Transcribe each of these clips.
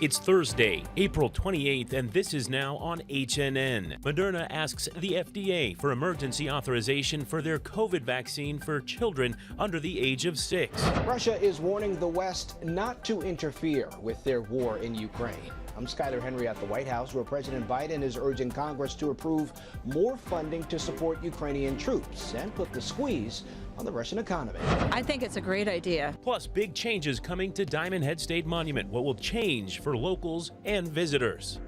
It's Thursday, April 28th, and this is now on HNN. Moderna asks the FDA for emergency authorization for their COVID vaccine for children under the age of 6. Russia is warning the West not to interfere with their war in Ukraine. I'm Skyler Henry at the White House, where President Biden is urging Congress to approve more funding to support Ukrainian troops and put the squeeze on the Russian economy. I think it's a great idea. Plus, big changes coming to Diamond Head State Monument. What will change for locals and visitors?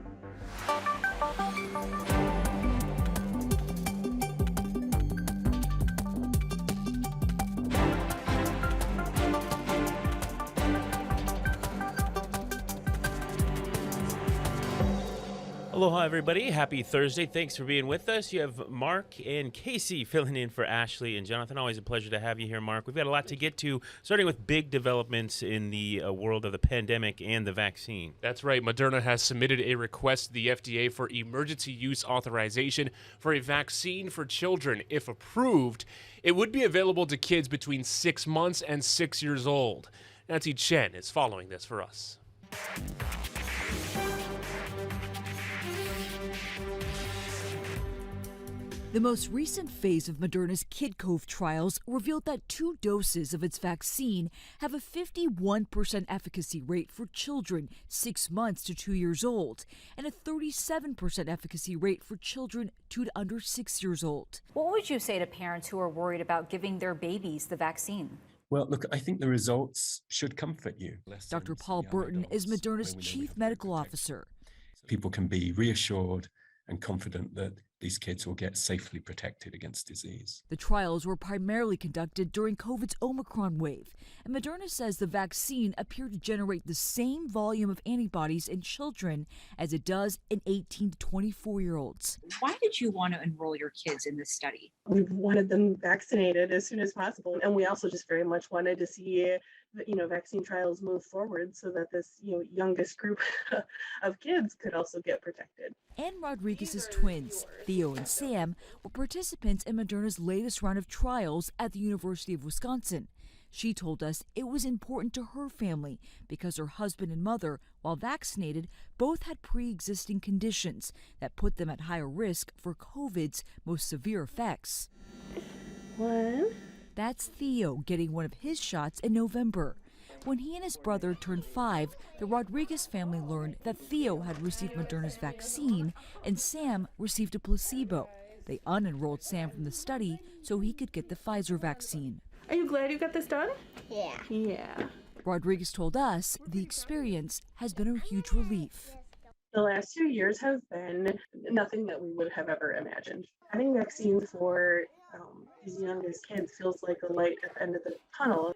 Aloha, everybody. Happy Thursday. Thanks for being with us. You have Mark and Casey filling in for Ashley and Jonathan. Always a pleasure to have you here, Mark. We've got a lot to get to, starting with big developments in the world of the pandemic and the vaccine. That's right. Moderna has submitted a request to the FDA for emergency use authorization for a vaccine for children. If approved, it would be available to kids between 6 months and 6 years old. Nancy Chen is following this for us. The most recent phase of Moderna's Kid Cove trials revealed that 2 doses of its vaccine have a 51% efficacy rate for children 6 months to 2 years old and a 37% efficacy rate for children 2 to under 6 years old. What would you say to parents who are worried about giving their babies the vaccine? Well, look, I think the results should comfort you. Dr. Paul Burton is Moderna's chief medical officer. People can be reassured and confident that these kids will get safely protected against disease. The trials were primarily conducted during COVID's Omicron wave, and Moderna says the vaccine appeared to generate the same volume of antibodies in children as it does in 18 to 24-year-olds. Why did you want to enroll your kids in this study? We wanted them vaccinated as soon as possible, and we also just very much wanted to see vaccine trials move forward so that this youngest group of kids could also get protected. Ann Rodriguez's twins, Theo and Sam, were participants in Moderna's latest round of trials at the University of Wisconsin. She told us it was important to her family because her husband and mother, while vaccinated, both had pre-existing conditions that put them at higher risk for COVID's most severe effects. One. That's Theo getting one of his shots in November. When he and his brother turned 5, the Rodriguez family learned that Theo had received Moderna's vaccine and Sam received a placebo. They unenrolled Sam from the study so he could get the Pfizer vaccine. Are you glad you got this done? Yeah. Rodriguez told us the experience has been a huge relief. The last 2 years have been nothing that we would have ever imagined. Having vaccines for these youngest kids feels like a light at the end of the tunnel.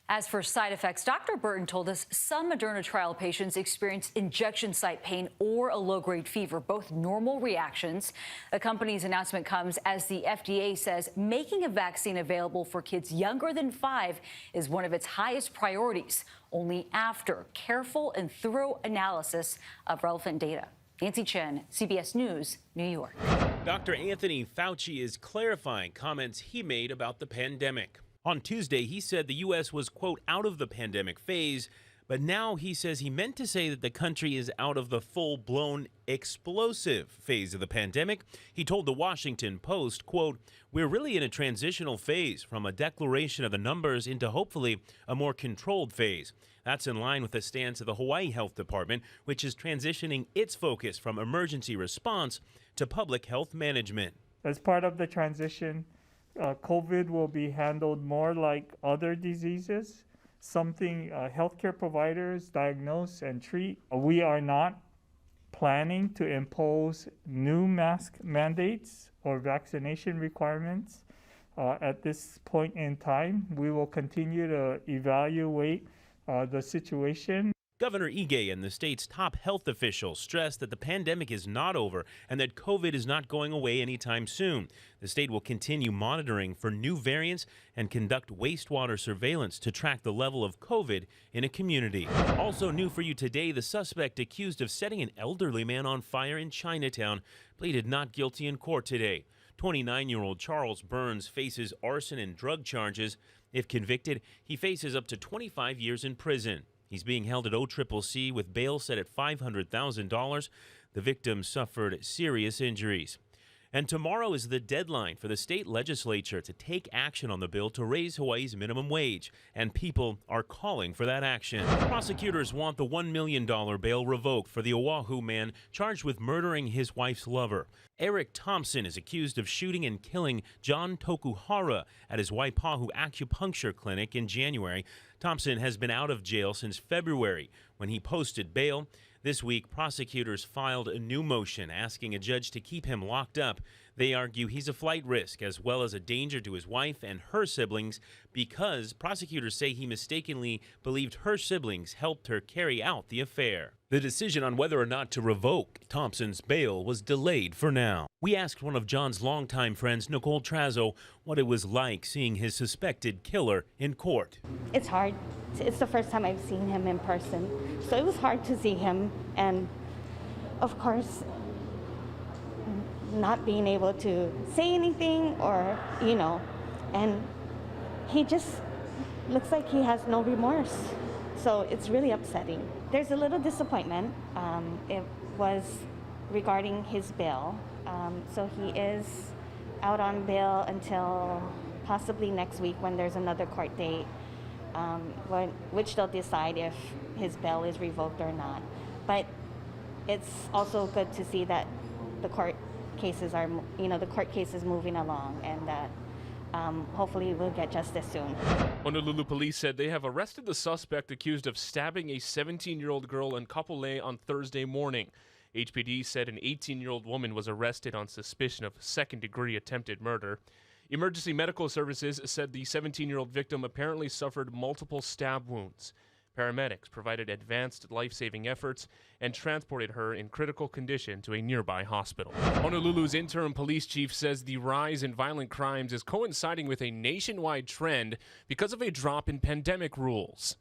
As for side effects, Dr. Burton told us some Moderna trial patients experienced injection site pain or a low-grade fever, both normal reactions. The company's announcement comes as the FDA says making a vaccine available for kids younger than 5 is one of its highest priorities, only after careful and thorough analysis of relevant data. Nancy Chen, CBS News, New York. Dr. Anthony Fauci is clarifying comments he made about the pandemic. On Tuesday, he said the U.S. was, quote, out of the pandemic phase, but now he says he meant to say that the country is out of the full-blown explosive phase of the pandemic. He told the Washington Post, quote, we're really in a transitional phase from a declaration of the numbers into hopefully a more controlled phase. That's in line with the stance of the Hawaii Health Department, which is transitioning its focus from emergency response to public health management. As part of the transition, COVID will be handled more like other diseases, something healthcare providers diagnose and treat. We are not planning to impose new mask mandates or vaccination requirements at this point in time. We will continue to evaluate the situation. Governor Ige and the state's top health officials stressed that the pandemic is not over and that COVID is not going away anytime soon. The state will continue monitoring for new variants and conduct wastewater surveillance to track the level of COVID in a community. Also new for you today, the suspect accused of setting an elderly man on fire in Chinatown pleaded not guilty in court today. 29-year-old Charles Burns faces arson and drug charges. If convicted, he faces up to 25 years in prison. He's being held at OCCC with bail set at $500,000. The victim suffered serious injuries. And tomorrow is the deadline for the state legislature to take action on the bill to raise Hawaii's minimum wage, and people are calling for that action. Prosecutors want the $1 million bail revoked for the Oahu man charged with murdering his wife's lover. Eric Thompson is accused of shooting and killing John Tokuhara at his Waipahu acupuncture clinic in January. Thompson has been out of jail since February when he posted bail. This week, prosecutors filed a new motion asking a judge to keep him locked up. They argue he's a flight risk as well as a danger to his wife and her siblings because prosecutors say he mistakenly believed her siblings helped her carry out the affair. The decision on whether or not to revoke Thompson's bail was delayed for now. We asked one of John's longtime friends, Nicole Trazo, what it was like seeing his suspected killer in court. It's hard. It's the first time I've seen him in person, so it was hard to see him, and of course not being able to say anything or and he just looks like he has no remorse, so it's really upsetting. There's a little disappointment. It was regarding his bail, so he is out on bail until possibly next week when there's another court date, which they'll decide if his bail is revoked or not. But it's also good to see that the court cases are, the court case is moving along, and that hopefully we'll get justice soon. Honolulu Police said they have arrested the suspect accused of stabbing a 17-year-old girl in Kapolei on Thursday morning. HPD said an 18-year-old woman was arrested on suspicion of second-degree attempted murder. Emergency Medical Services said the 17-year-old victim apparently suffered multiple stab wounds. Paramedics provided advanced life-saving efforts and transported her in critical condition to a nearby hospital. Honolulu's interim police chief says the rise in violent crimes is coinciding with a nationwide trend because of a drop in pandemic rules.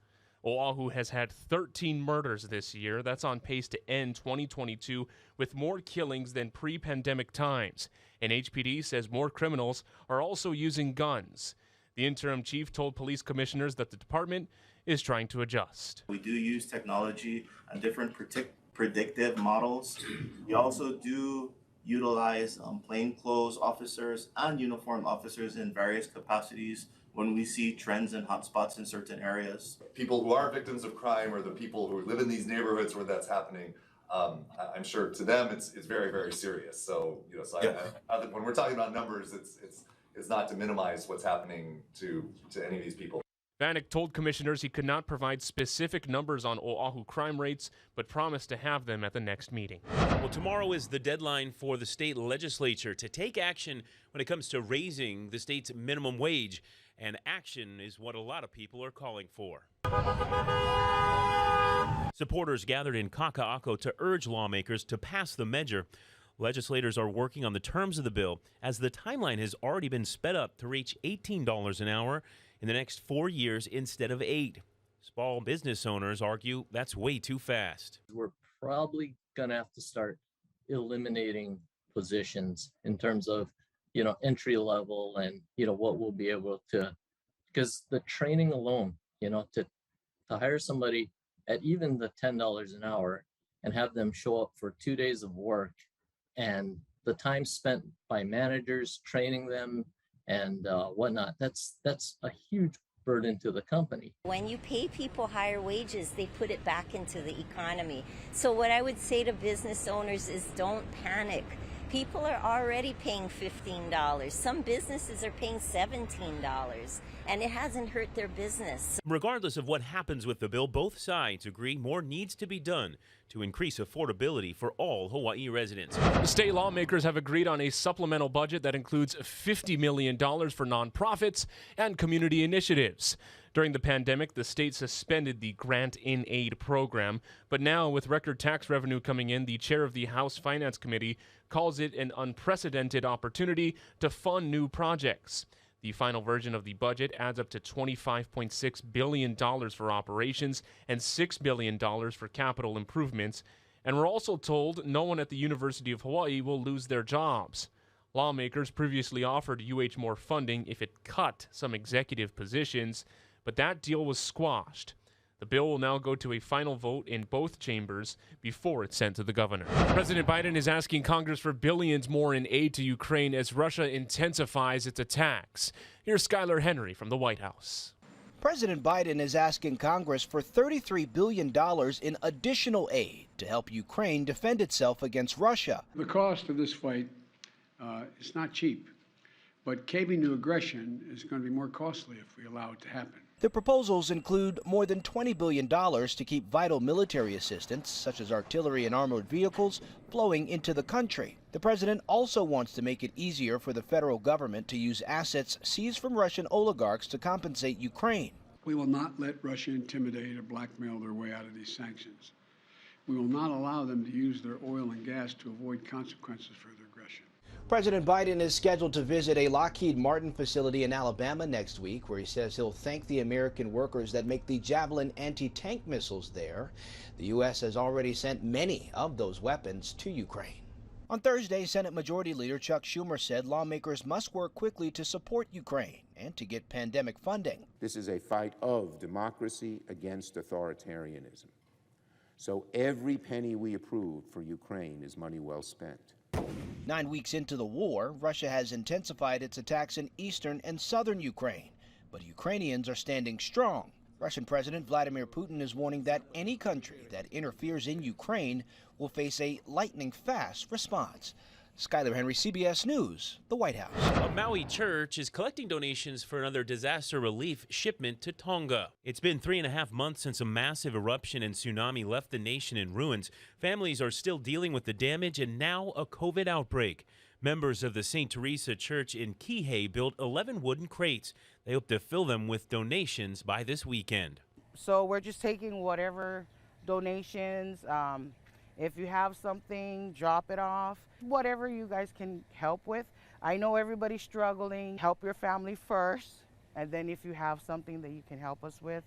Oahu has had 13 murders this year. That's on pace to end 2022 with more killings than pre-pandemic times. And HPD says more criminals are also using guns. The interim chief told police commissioners that the department is trying to adjust. We do use technology and different predictive models. We also do utilize plainclothes officers and uniformed officers in various capacities when we see trends and hotspots in certain areas. People who are victims of crime or the people who live in these neighborhoods where that's happening, I'm sure to them it's very, very serious. So, when we're talking about numbers, it's not to minimize what's happening to any of these people. Vanek told commissioners he could not provide specific numbers on Oahu crime rates, but promised to have them at the next meeting. Well, tomorrow is the deadline for the state legislature to take action when it comes to raising the state's minimum wage, and action is what a lot of people are calling for. Supporters gathered in Kaka'ako to urge lawmakers to pass the measure. Legislators are working on the terms of the bill as the timeline has already been sped up to reach $18 an hour in the next 4 years instead of 8. Small business owners argue that's way too fast. We're probably going to have to start eliminating positions in terms of, entry level and, what we'll be able to, because the training alone, to hire somebody at even the $10 an hour and have them show up for 2 days of work, and the time spent by managers training them and whatnot, that's a huge burden to the company. When you pay people higher wages, they put it back into the economy. So what I would say to business owners is don't panic. People are already paying $15. Some businesses are paying $17, and it hasn't hurt their business. Regardless of what happens with the bill, both sides agree more needs to be done to increase affordability for all Hawaii residents. State lawmakers have agreed on a supplemental budget that includes $50 million for nonprofits and community initiatives. During the pandemic, the state suspended the Grant in Aid program, but now with record tax revenue coming in, the chair of the House Finance Committee calls it an unprecedented opportunity to fund new projects. The final version of the budget adds up to $25.6 billion for operations and $6 billion for capital improvements. And we're also told no one at the University of Hawaii will lose their jobs. Lawmakers previously offered UH more funding if it cut some executive positions, but that deal was squashed. The bill will now go to a final vote in both chambers before it's sent to the governor. President Biden is asking Congress for billions more in aid to Ukraine as Russia intensifies its attacks. Here's Skylar Henry from the White House. President Biden is asking Congress for $33 billion in additional aid to help Ukraine defend itself against Russia. The cost of this fight is not cheap, but caving to aggression is going to be more costly if we allow it to happen. The proposals include more than $20 billion to keep vital military assistance, such as artillery and armored vehicles, flowing into the country. The president also wants to make it easier for the federal government to use assets seized from Russian oligarchs to compensate Ukraine. We will not let Russia intimidate or blackmail their way out of these sanctions. We will not allow them to use their oil and gas to avoid consequences for their aggression. President Biden is scheduled to visit a Lockheed Martin facility in Alabama next week, where he says he'll thank the American workers that make the Javelin anti-tank missiles there. The U.S. has already sent many of those weapons to Ukraine. On Thursday, Senate Majority Leader Chuck Schumer said lawmakers must work quickly to support Ukraine and to get pandemic funding. This is a fight of democracy against authoritarianism. So every penny we approve for Ukraine is money well spent. 9 weeks into the war, Russia has intensified its attacks in eastern and southern Ukraine. But Ukrainians are standing strong. Russian President Vladimir Putin is warning that any country that interferes in Ukraine will face a lightning-fast response. Skylar Henry, CBS News, the White House. A Maui church is collecting donations for another disaster relief shipment to Tonga. It's been 3.5 months since a massive eruption and tsunami left the nation in ruins. Families are still dealing with the damage and now a COVID outbreak. Members of the St. Teresa Church in Kihei built 11 wooden crates. They hope to fill them with donations by this weekend. So we're just taking whatever donations. If you have something, drop it off. Whatever you guys can help with. I know everybody's struggling. Help your family first. And then if you have something that you can help us with,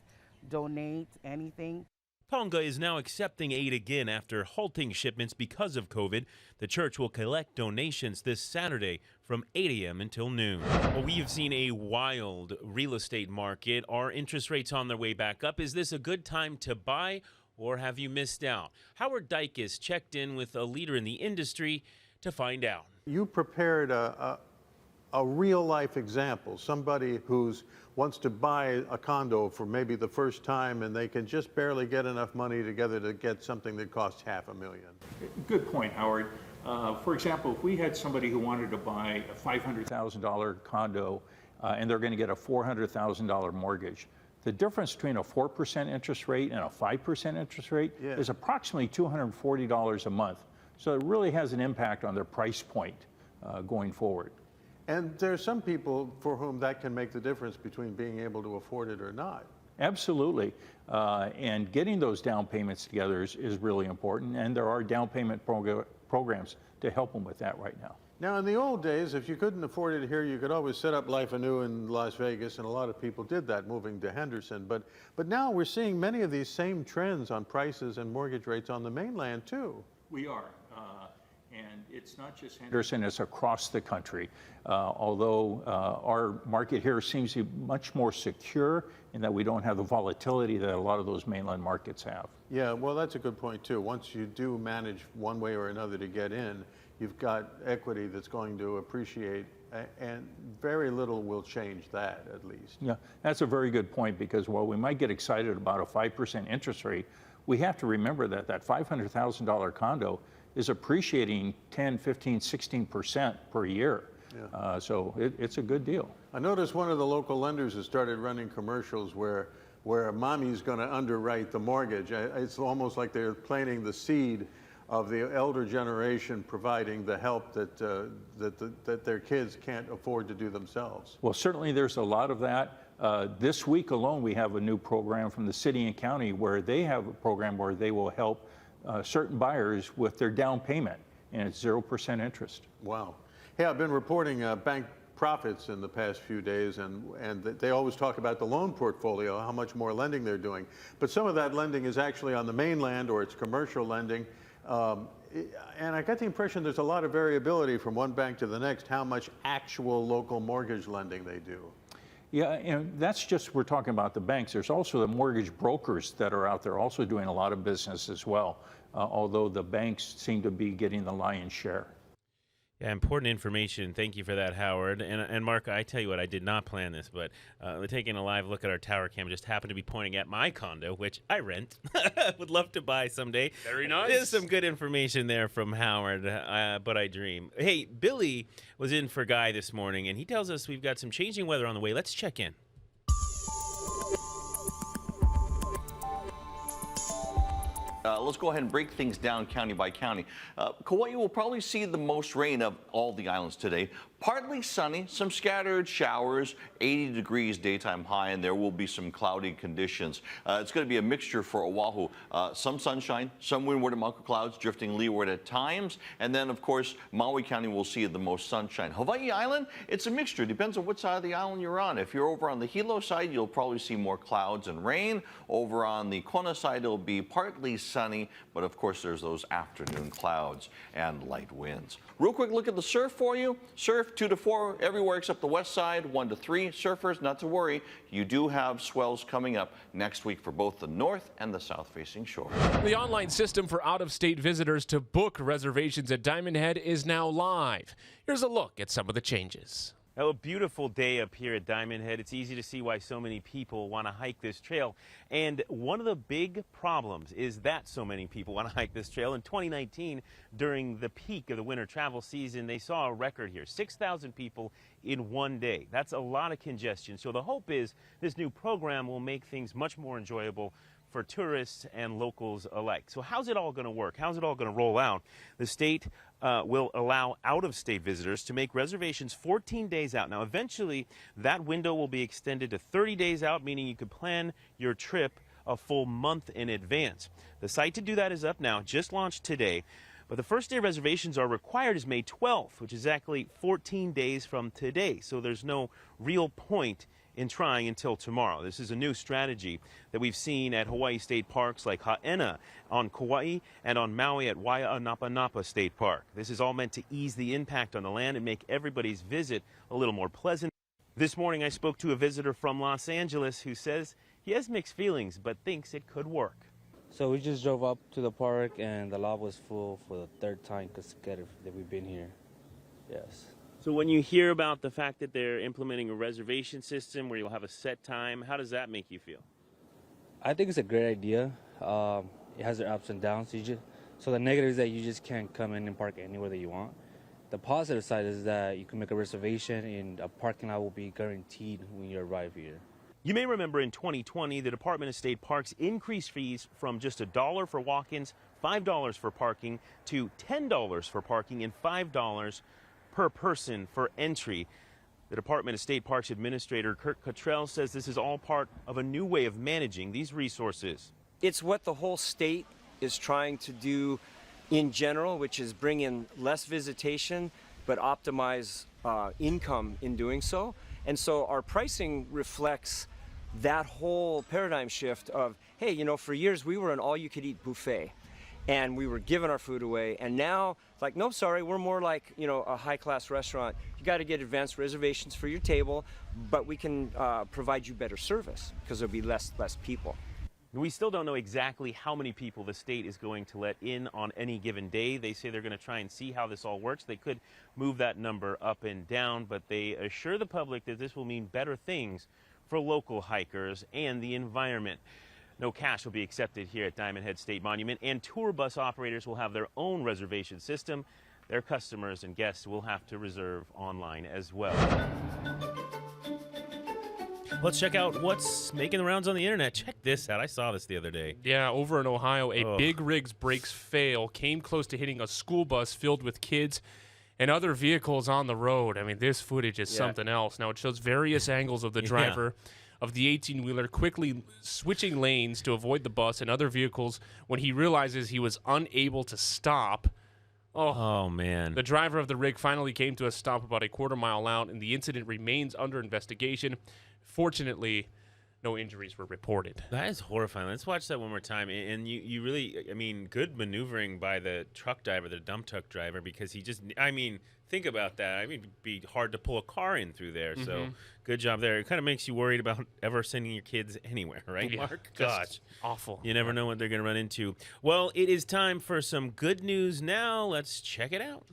donate anything. Tonga is now accepting aid again after halting shipments because of COVID. The church will collect donations this Saturday from 8 a.m. until noon. Well, we have seen a wild real estate market. Are interest rates on their way back up? Is this a good time to buy, or have you missed out? Howard Dykes checked in with a leader in the industry to find out. You prepared a real-life example, somebody who wants to buy a condo for maybe the first time and they can just barely get enough money together to get something that costs $500,000. Good point, Howard. For example, if we had somebody who wanted to buy a $500,000 condo and they're going to get a $400,000 mortgage, the difference between a 4% interest rate and a 5% interest rate is approximately $240 a month. So it really has an impact on their price point going forward. And there are some people for whom that can make the difference between being able to afford it or not. Absolutely. And getting those down payments together is really important. And there are down payment programs to help them with that right now. Now, in the old days, if you couldn't afford it here, you could always set up life anew in Las Vegas, and a lot of people did that, moving to Henderson. But now we're seeing many of these same trends on prices and mortgage rates on the mainland, too. We are. And it's not just Henderson, it's across the country. Although our market here seems to be much more secure in that we don't have the volatility that a lot of those mainland markets have. Yeah, well, that's a good point, too. Once you do manage one way or another to get in, you've got equity that's going to appreciate, and very little will change that, at least. Yeah, that's a very good point, because while we might get excited about a 5% interest rate, we have to remember that that $500,000 condo is appreciating 10, 15, 16% per year. Yeah. So it's a good deal. I noticed one of the local lenders has started running commercials where mommy's going to underwrite the mortgage. It's almost like they're planting the seed of the elder generation providing the help that their kids can't afford to do themselves. Well, certainly there's a lot of that. This week alone, we have a new program from the city and county where they have a program where they will help certain buyers with their down payment, and it's 0% interest. Wow. Hey, I've been reporting bank profits in the past few days, and they always talk about the loan portfolio, how much more lending they're doing. But some of that lending is actually on the mainland, or it's commercial lending. And I got the impression there's a lot of variability from one bank to the next, how much actual local mortgage lending they do. Yeah, and that's just, we're talking about the banks. There's also the mortgage brokers that are out there also doing a lot of business as well, although the banks seem to be getting the lion's share. Yeah, important information. Thank you for that, Howard. And Mark, I tell you what, I did not plan this, but we're taking a live look at our tower cam. Just happened to be pointing at my condo, which I rent. Would love to buy someday. Very nice. There's some good information there from Howard, but I dream. Hey, Billy was in for Guy this morning, and he tells us we've got some changing weather on the way. Let's check in. Let's go ahead and break things down county by county. Kauai will probably see the most rain of all the islands today. Partly sunny, some scattered showers, 80 degrees daytime high, and there will be some cloudy conditions. It's going to be a mixture for Oahu. Some sunshine, some windward and mountain clouds drifting leeward at times, and then, of course, Maui County will see the most sunshine. Hawaii Island, it's a mixture. Depends on what side of the island you're on. If you're over on the Hilo side, you'll probably see more clouds and rain. Over on the Kona side, it'll be partly sunny, but of course, there's those afternoon clouds and light winds. Real quick look at the surf for you. Surf 2 to 4 everywhere except the west side, 1 to 3. Surfers, not to worry. You do have swells coming up next week for both the north and the south facing shore. The online system for out-of-state visitors to book reservations at Diamond Head is now live. Here's a look at some of the changes. A beautiful day up here at Diamond Head. It's easy to see why so many people want to hike this trail. And one of the big problems is that so many people want to hike this trail. In 2019, during the peak of the winter travel season, they saw a record here, 6,000 people in one day. That's a lot of congestion. So the hope is this new program will make things much more enjoyable for tourists and locals alike. So how's it all going to work? How's it all going to roll out? The state will allow out-of-state visitors to make reservations 14 days out. Now, eventually, that window will be extended to 30 days out, meaning you could plan your trip a full month in advance. The site to do that is up now, just launched today. But the first day reservations are required is May 12th, which is exactly 14 days from today. So there's no real point in trying until tomorrow. This is a new strategy that we've seen at Hawaii state parks like Ha'ena on Kauai and on Maui at Waianapanapa State Park. This is all meant to ease the impact on the land and make everybody's visit a little more pleasant. This morning I spoke to a visitor from Los Angeles who says he has mixed feelings but thinks it could work. So we just drove up to the park and the lot was full for the third time consecutive that we've been here. Yes. So when you hear about the fact that they're implementing a reservation system where you'll have a set time, how does that make you feel? I think it's a great idea. It has their ups and downs. So the negative is that you just can't come in and park anywhere that you want. The positive side is that you can make a reservation and a parking lot will be guaranteed when you arrive here. You may remember in 2020, the Department of State Parks increased fees from just $1 for walk-ins, $5 for parking, to $10 for parking and $5 per person for entry. The Department of State Parks Administrator Kurt Cottrell says this is all part of a new way of managing these resources. It's what the whole state is trying to do in general, which is bring in less visitation but optimize income in doing so. And so our pricing reflects that whole paradigm shift of, hey, you know, for years we were an all-you-could-eat buffet. And we were giving our food away, and now, like, no, sorry, we're more like, you know, a high-class restaurant. You got to get advanced reservations for your table, but we can provide you better service because there'll be less people. We still don't know exactly how many people the state is going to let in on any given day. They say they're going to try and see how this all works. They could move that number up and down, but they assure the public that this will mean better things for local hikers and the environment. No cash will be accepted here at Diamond Head State Monument, and tour bus operators will have their own reservation system. Their customers and guests will have to reserve online as well. Let's check out what's making the rounds on the internet. Check this out. I saw this the other day. Yeah, over in Ohio, a big rigs brakes fail came close to hitting a school bus filled with kids and other vehicles on the road. I mean, this footage is something else. Now, it shows various angles of the driver of the 18-wheeler quickly switching lanes to avoid the bus and other vehicles when he realizes he was unable to stop. Oh, man. The driver of the rig finally came to a stop about a quarter mile out, and the incident remains under investigation. Fortunately, no injuries were reported. That is horrifying. Let's watch that one more time. And you really, I mean, good maneuvering by the truck driver, the dump truck driver, because he just, I mean, think about that. I mean, it'd be hard to pull a car in through there. So good job there. It kind of makes you worried about ever sending your kids anywhere, right, Yeah, Mark? Gosh. Awful. You never know what they're going to run into. Well, it is time for some good news now. Let's check it out.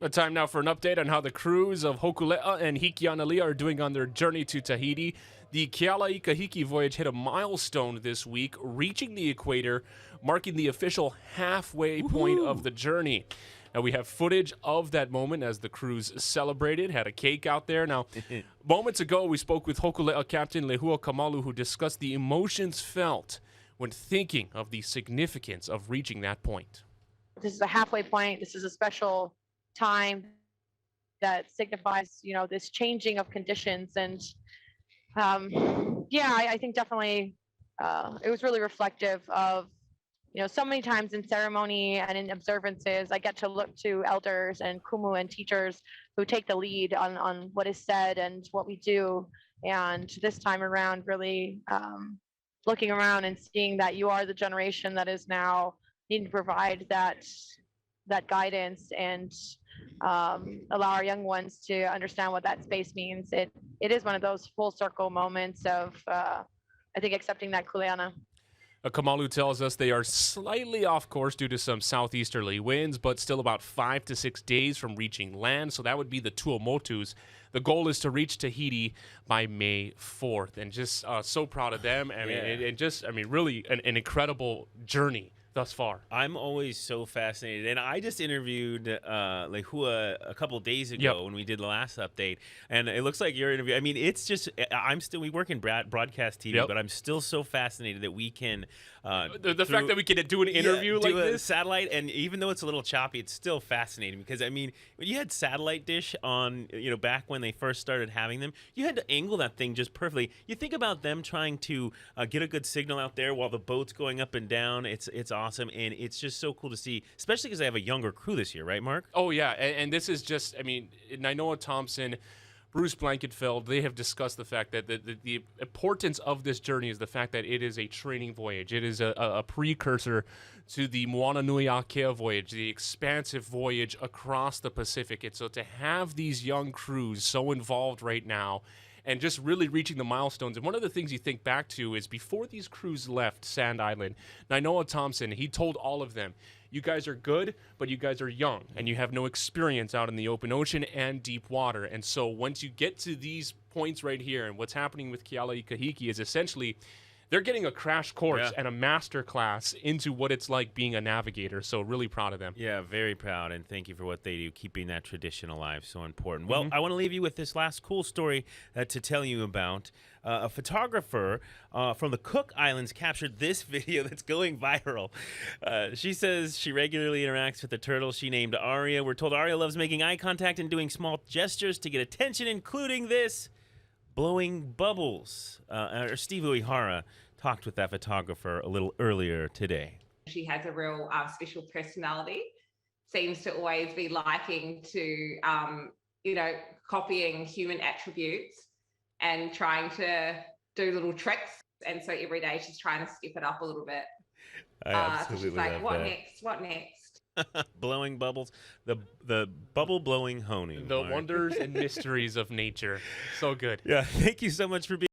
A time now for an update on how the crews of Hokulea and Hikianalia are doing on their journey to Tahiti. The Kealai Kahiki voyage hit a milestone this week, reaching the equator, marking the official halfway point of the journey. Now, we have footage of that moment as the crews celebrated, had a cake out there. Now, moments ago, we spoke with Hokulea Captain Lehua Kamalu, who discussed the emotions felt when thinking of the significance of reaching that point. This is a halfway point. This is a special time that signifies, you know, this changing of conditions. And yeah, I think definitely it was really reflective of, you know, so many times in ceremony and in observances, I get to look to elders and kumu and teachers who take the lead on what is said and what we do. And this time around, really looking around and seeing that you are the generation that is now needing to provide that guidance and allow our young ones to understand what that space means. It is one of those full circle moments of, I think, accepting that kuleana. Kamalu tells us they are slightly off course due to some southeasterly winds, but still about 5 to 6 days from reaching land. So that would be the Tuamotus. The goal is to reach Tahiti by May 4th. And just so proud of them. I mean, really an incredible journey thus far. I'm always so fascinated. And I just interviewed Lehua a couple days ago when we did the last update. And it looks like your interview, I mean, it's just, we work in broadcast TV, but I'm still so fascinated that we can. The fact that we can do an interview like this? Satellite, and even though it's a little choppy, it's still fascinating because, I mean, when you had satellite dish on, you know, back when they first started having them, you had to angle that thing just perfectly. You think about them trying to get a good signal out there while the boat's going up and down. It's awesome, and it's just so cool to see, especially because they have a younger crew this year, right, Mark? Oh, yeah, and this is just, I mean, Nainoa Thompson, Bruce Blankenfeld, they have discussed the fact that the importance of this journey is the fact that it is a training voyage. It is a precursor to the Moana Nui Akea voyage, the expansive voyage across the Pacific. And so to have these young crews so involved right now and just really reaching the milestones. And one of the things you think back to is before these crews left Sand Island, Nainoa Thompson, he told all of them, you guys are good, but you guys are young, and you have no experience out in the open ocean and deep water. And so once you get to these points right here, and what's happening with Kealai Kahiki is essentially they're getting a crash course and a master class into what it's like being a navigator. So really proud of them. Yeah, very proud, and thank you for what they do, keeping that tradition alive. So important. Well, I want to leave you with this last cool story to tell you about. A photographer from the Cook Islands captured this video that's going viral. She says she regularly interacts with the turtle she named Aria. We're told Aria loves making eye contact and doing small gestures to get attention, including this, blowing bubbles. Steve Uehara talked with that photographer a little earlier today. She has a real special personality, seems to always be liking to, copying human attributes and trying to do little tricks. And so every day she's trying to step it up a little bit. I absolutely so she's like, love what that. next? What next? Blowing bubbles, the bubble blowing honing. The wonders and mysteries of nature. So good. Yeah, thank you so much for being